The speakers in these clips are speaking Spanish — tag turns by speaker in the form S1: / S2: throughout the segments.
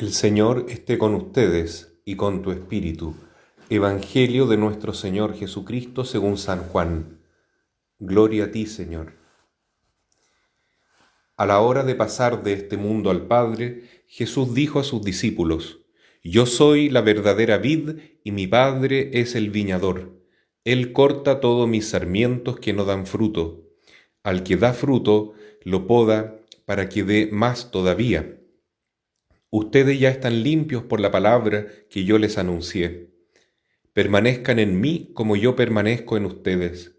S1: El Señor esté con ustedes y con tu espíritu. Evangelio de nuestro Señor Jesucristo según San Juan. Gloria a ti, Señor. A la hora de pasar de este mundo al Padre, Jesús dijo a sus discípulos: Yo soy la verdadera vid y mi Padre es el viñador. Él corta todos mis sarmientos que no dan fruto. Al que da fruto, lo poda para que dé más todavía. Ustedes ya están limpios por la palabra que yo les anuncié. Permanezcan en mí como yo permanezco en ustedes.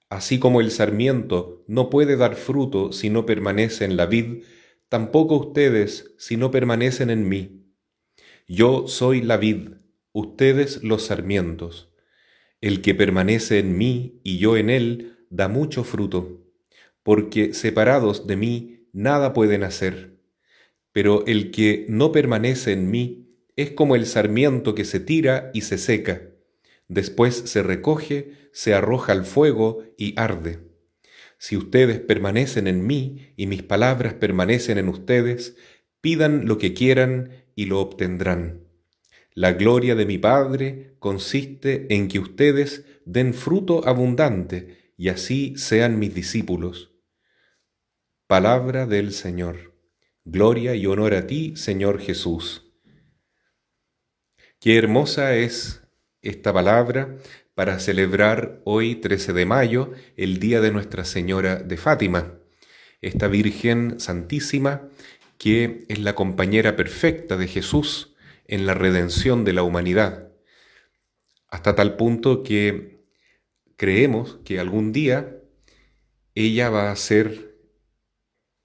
S1: Así como el sarmiento no puede dar fruto si no permanece en la vid, tampoco ustedes si no permanecen en mí. Yo soy la vid, ustedes los sarmientos. El que permanece en mí y yo en él da mucho fruto, porque separados de mí nada pueden hacer. Pero el que no permanece en mí es como el sarmiento que se tira y se seca. Después se recoge, se arroja al fuego y arde. Si ustedes permanecen en mí y mis palabras permanecen en ustedes, pidan lo que quieran y lo obtendrán. La gloria de mi Padre consiste en que ustedes den fruto abundante y así sean mis discípulos. Palabra del Señor. Gloria y honor a ti, Señor Jesús. Qué hermosa es esta palabra para celebrar hoy, 13 de mayo, el día de Nuestra Señora de Fátima, esta Virgen Santísima que es la compañera perfecta de Jesús en la redención de la humanidad, hasta tal punto que creemos que algún día ella va a ser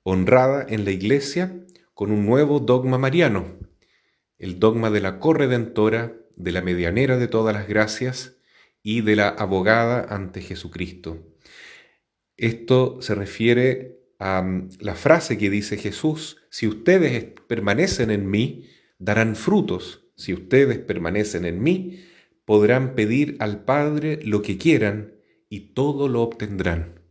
S1: honrada en la Iglesia con un nuevo dogma mariano, el dogma de la corredentora, de la medianera de todas las gracias y de la abogada ante Jesucristo. Esto se refiere a la frase que dice Jesús: si ustedes permanecen en mí, darán frutos. Si ustedes permanecen en mí, podrán pedir al Padre lo que quieran y todo lo obtendrán.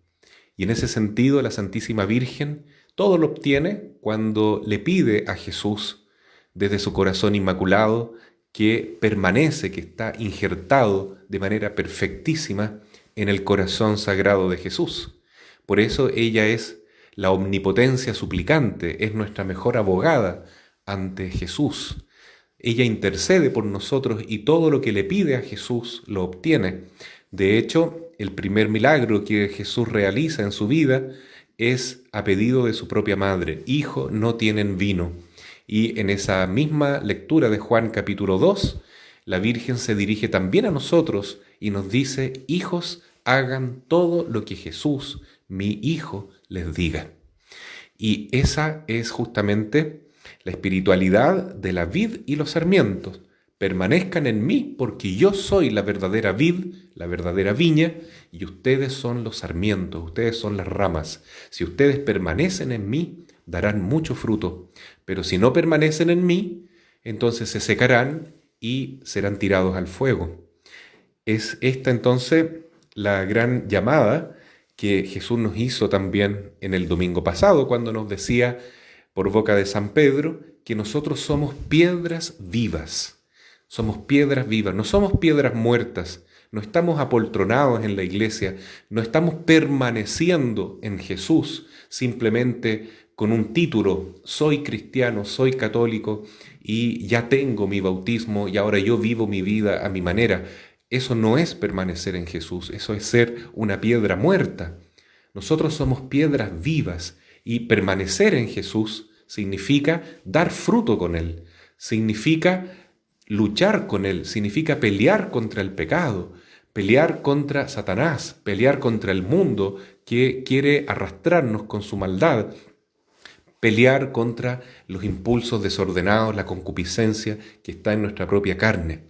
S1: Y en ese sentido, la Santísima Virgen todo lo obtiene cuando le pide a Jesús, desde su corazón inmaculado, que permanece, que está injertado de manera perfectísima en el corazón sagrado de Jesús. Por eso ella es la omnipotencia suplicante, es nuestra mejor abogada ante Jesús. Ella intercede por nosotros y todo lo que le pide a Jesús lo obtiene. De hecho, el primer milagro que Jesús realiza en su vida es a pedido de su propia madre: Hijo, no tienen vino. Y en esa misma lectura de Juan capítulo 2, la Virgen se dirige también a nosotros y nos dice: hijos, hagan todo lo que Jesús, mi Hijo, les diga. Y esa es justamente la espiritualidad de la vid y los sarmientos. Permanezcan en mí porque yo soy la verdadera vid, la verdadera viña, y ustedes son los sarmientos, ustedes son las ramas. Si ustedes permanecen en mí, darán mucho fruto, pero si no permanecen en mí, entonces se secarán y serán tirados al fuego. Es esta entonces la gran llamada que Jesús nos hizo también en el domingo pasado, cuando nos decía por boca de San Pedro que nosotros somos piedras vivas. Somos piedras vivas, no somos piedras muertas, no estamos apoltronados en la iglesia, no estamos permaneciendo en Jesús simplemente con un título: soy cristiano, soy católico y ya tengo mi bautismo y ahora yo vivo mi vida a mi manera. Eso no es permanecer en Jesús, eso es ser una piedra muerta. Nosotros somos piedras vivas y permanecer en Jesús significa dar fruto con Él, significa luchar con Él, significa pelear contra el pecado, pelear contra Satanás, pelear contra el mundo que quiere arrastrarnos con su maldad, pelear contra los impulsos desordenados, la concupiscencia que está en nuestra propia carne.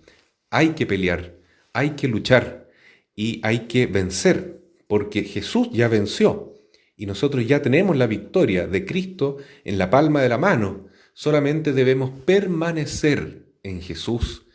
S1: Hay que pelear, hay que luchar y hay que vencer, porque Jesús ya venció y nosotros ya tenemos la victoria de Cristo en la palma de la mano. Solamente debemos permanecer en Jesús,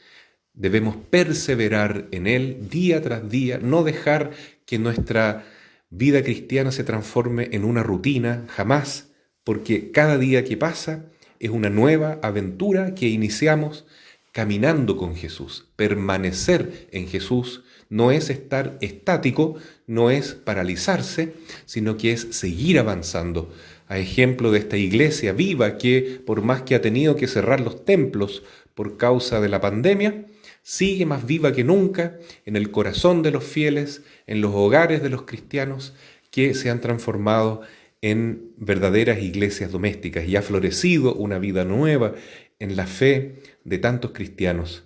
S1: debemos perseverar en Él día tras día, no dejar que nuestra vida cristiana se transforme en una rutina, jamás, porque cada día que pasa es una nueva aventura que iniciamos caminando con Jesús. Permanecer en Jesús no es estar estático, no es paralizarse, sino que es seguir avanzando. A ejemplo de esta iglesia viva que, por más que ha tenido que cerrar los templos por causa de la pandemia, sigue más viva que nunca en el corazón de los fieles, en los hogares de los cristianos que se han transformado en verdaderas iglesias domésticas y ha florecido una vida nueva en la fe de tantos cristianos.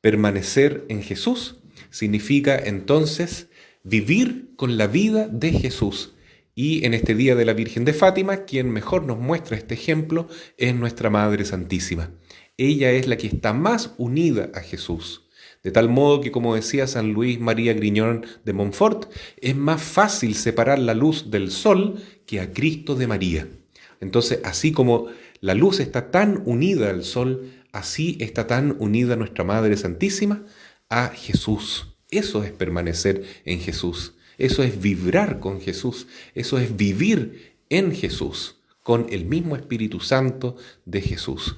S1: Permanecer en Jesús significa entonces vivir con la vida de Jesús. Y en este día de la Virgen de Fátima, quien mejor nos muestra este ejemplo es nuestra Madre Santísima. Ella es la que está más unida a Jesús. De tal modo que, como decía San Luis María Griñón de Montfort, es más fácil separar la luz del sol que a Cristo de María. Entonces, así como la luz está tan unida al sol, así está tan unida nuestra Madre Santísima a Jesús. Eso es permanecer en Jesús. Eso es vibrar con Jesús. Eso es vivir en Jesús, con el mismo Espíritu Santo de Jesús.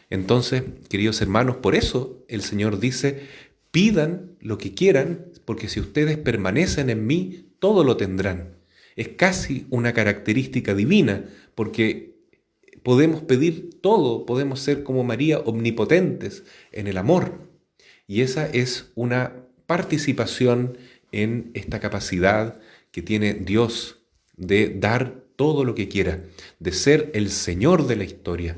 S1: Entonces, queridos hermanos, por eso el Señor dice: pidan lo que quieran, porque si ustedes permanecen en mí, todo lo tendrán. Es casi una característica divina, porque podemos pedir todo, podemos ser como María, omnipotentes en el amor. Y esa es una participación en esta capacidad que tiene Dios de dar todo lo que quiera, de ser el Señor de la historia.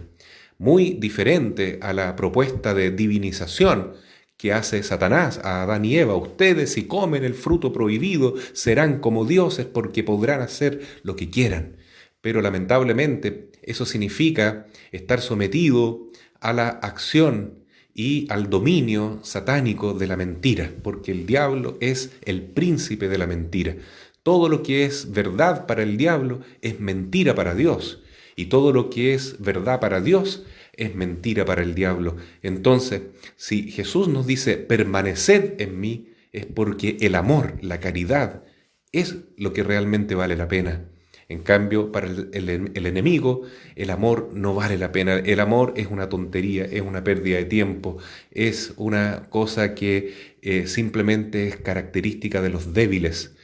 S1: Muy diferente a la propuesta de divinización que hace Satanás a Adán y Eva. Ustedes, si comen el fruto prohibido, serán como dioses porque podrán hacer lo que quieran. Pero lamentablemente eso significa estar sometido a la acción y al dominio satánico de la mentira, porque el diablo es el príncipe de la mentira. Todo lo que es verdad para el diablo es mentira para Dios, y todo lo que es verdad para Dios es mentira para el diablo. Entonces, si Jesús nos dice permaneced en mí, es porque el amor, la caridad, es lo que realmente vale la pena. En cambio, para el enemigo, el amor no vale la pena. El amor es una tontería, es una pérdida de tiempo, es una cosa que simplemente es característica de los débiles.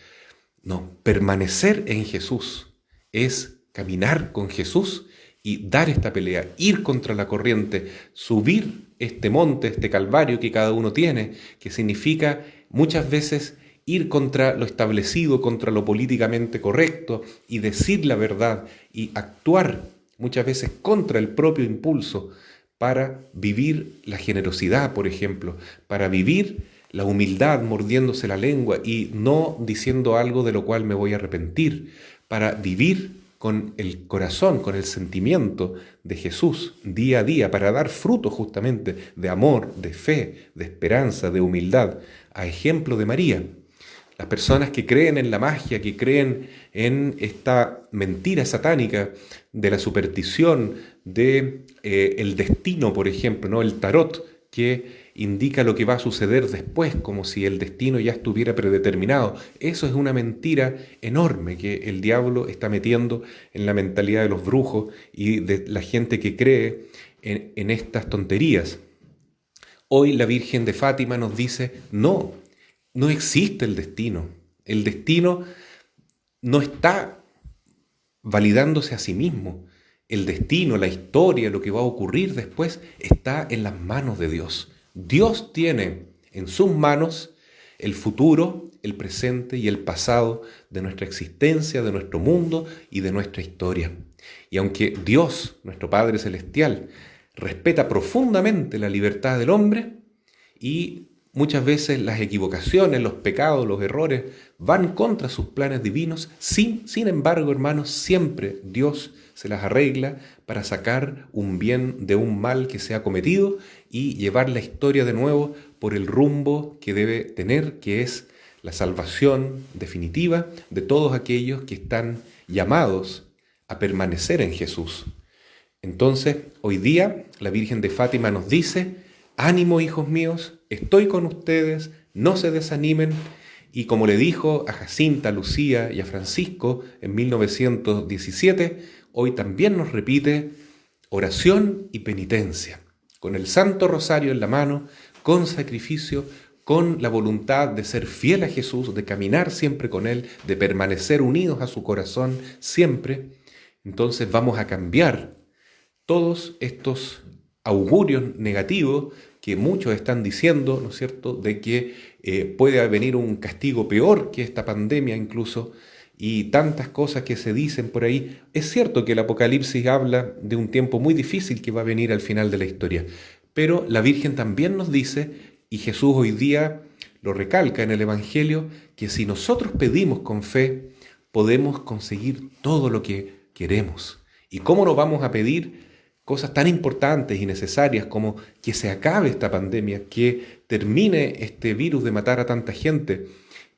S1: No, permanecer en Jesús es caminar con Jesús y dar esta pelea, ir contra la corriente, subir este monte, este calvario que cada uno tiene, que significa muchas veces ir contra lo establecido, contra lo políticamente correcto y decir la verdad y actuar muchas veces contra el propio impulso para vivir la generosidad, por ejemplo, para vivir la humildad mordiéndose la lengua y no diciendo algo de lo cual me voy a arrepentir, para vivir con el corazón, con el sentimiento de Jesús día a día, para dar fruto justamente de amor, de fe, de esperanza, de humildad, a ejemplo de María. Las personas que creen en la magia, que creen en esta mentira satánica de la superstición, de el destino, por ejemplo, ¿no? El tarot, que indica lo que va a suceder después, como si el destino ya estuviera predeterminado. Eso es una mentira enorme que el diablo está metiendo en la mentalidad de los brujos y de la gente que cree en estas tonterías. Hoy la Virgen de Fátima nos dice: no existe el destino. El destino no está validándose a sí mismo. El destino, la historia, lo que va a ocurrir después está en las manos de Dios. Dios tiene en sus manos el futuro, el presente y el pasado de nuestra existencia, de nuestro mundo y de nuestra historia. Y aunque Dios, nuestro Padre Celestial, respeta profundamente la libertad del hombre y muchas veces las equivocaciones, los pecados, los errores van contra sus planes divinos, sin embargo, hermanos, siempre Dios se las arregla para sacar un bien de un mal que se ha cometido y llevar la historia de nuevo por el rumbo que debe tener, que es la salvación definitiva de todos aquellos que están llamados a permanecer en Jesús. Entonces, hoy día la Virgen de Fátima nos dice: ánimo, hijos míos, estoy con ustedes, no se desanimen. Y como le dijo a Jacinta, a Lucía y a Francisco en 1917, hoy también nos repite: oración y penitencia, con el Santo Rosario en la mano, con sacrificio, con la voluntad de ser fiel a Jesús, de caminar siempre con Él, de permanecer unidos a su corazón siempre. Entonces vamos a cambiar todos estos augurios negativos que muchos están diciendo, ¿no es cierto?, de que puede venir un castigo peor que esta pandemia incluso, y tantas cosas que se dicen por ahí. Es cierto que el Apocalipsis habla de un tiempo muy difícil que va a venir al final de la historia, pero la Virgen también nos dice, y Jesús hoy día lo recalca en el Evangelio, que si nosotros pedimos con fe, podemos conseguir todo lo que queremos. ¿Y cómo nos vamos a pedir cosas tan importantes y necesarias como que se acabe esta pandemia, que termine este virus de matar a tanta gente?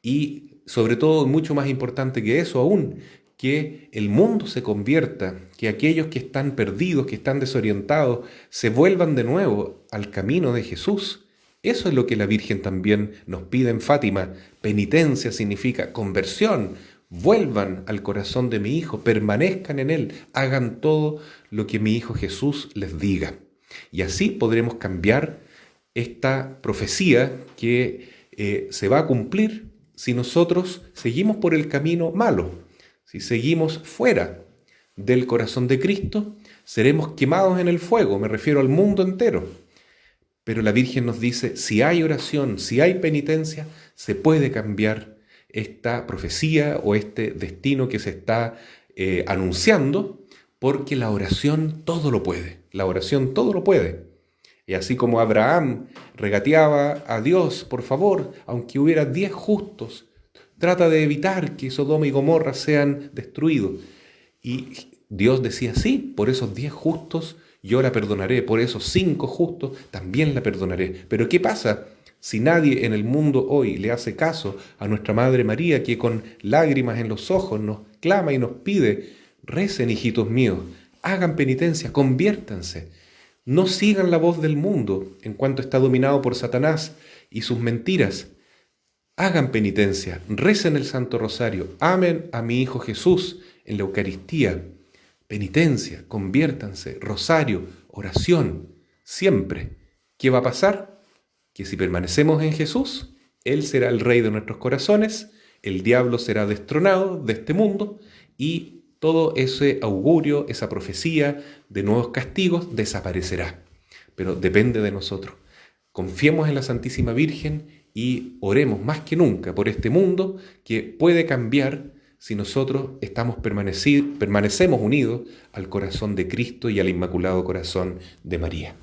S1: Y sobre todo, mucho más importante que eso aún, que el mundo se convierta, que aquellos que están perdidos, que están desorientados, se vuelvan de nuevo al camino de Jesús. Eso es lo que la Virgen también nos pide en Fátima. Penitencia significa conversión. Vuelvan al corazón de mi Hijo, permanezcan en Él, hagan todo lo que mi Hijo Jesús les diga. Y así podremos cambiar esta profecía que se va a cumplir si nosotros seguimos por el camino malo. Si seguimos fuera del corazón de Cristo, seremos quemados en el fuego, me refiero al mundo entero. Pero la Virgen nos dice, si hay oración, si hay penitencia, se puede cambiar esta profecía o este destino que se está anunciando, porque la oración todo lo puede. La oración todo lo puede. Y así como Abraham regateaba a Dios, por favor, aunque hubiera 10 justos, trata de evitar que Sodoma y Gomorra sean destruidos. Y Dios decía, sí, por esos 10 justos yo la perdonaré, por esos 5 justos también la perdonaré. Pero ¿qué pasa si nadie en el mundo hoy le hace caso a nuestra Madre María, que con lágrimas en los ojos nos clama y nos pide, recen, hijitos míos, hagan penitencia, conviértanse? No sigan la voz del mundo en cuanto está dominado por Satanás y sus mentiras. Hagan penitencia, recen el Santo Rosario, amen a mi Hijo Jesús en la Eucaristía. Penitencia, conviértanse, rosario, oración, siempre. ¿Qué va a pasar? Que si permanecemos en Jesús, Él será el Rey de nuestros corazones, el diablo será destronado de este mundo y todo ese augurio, esa profecía de nuevos castigos desaparecerá. Pero depende de nosotros. Confiemos en la Santísima Virgen y oremos más que nunca por este mundo que puede cambiar si nosotros permanecemos unidos al corazón de Cristo y al Inmaculado Corazón de María.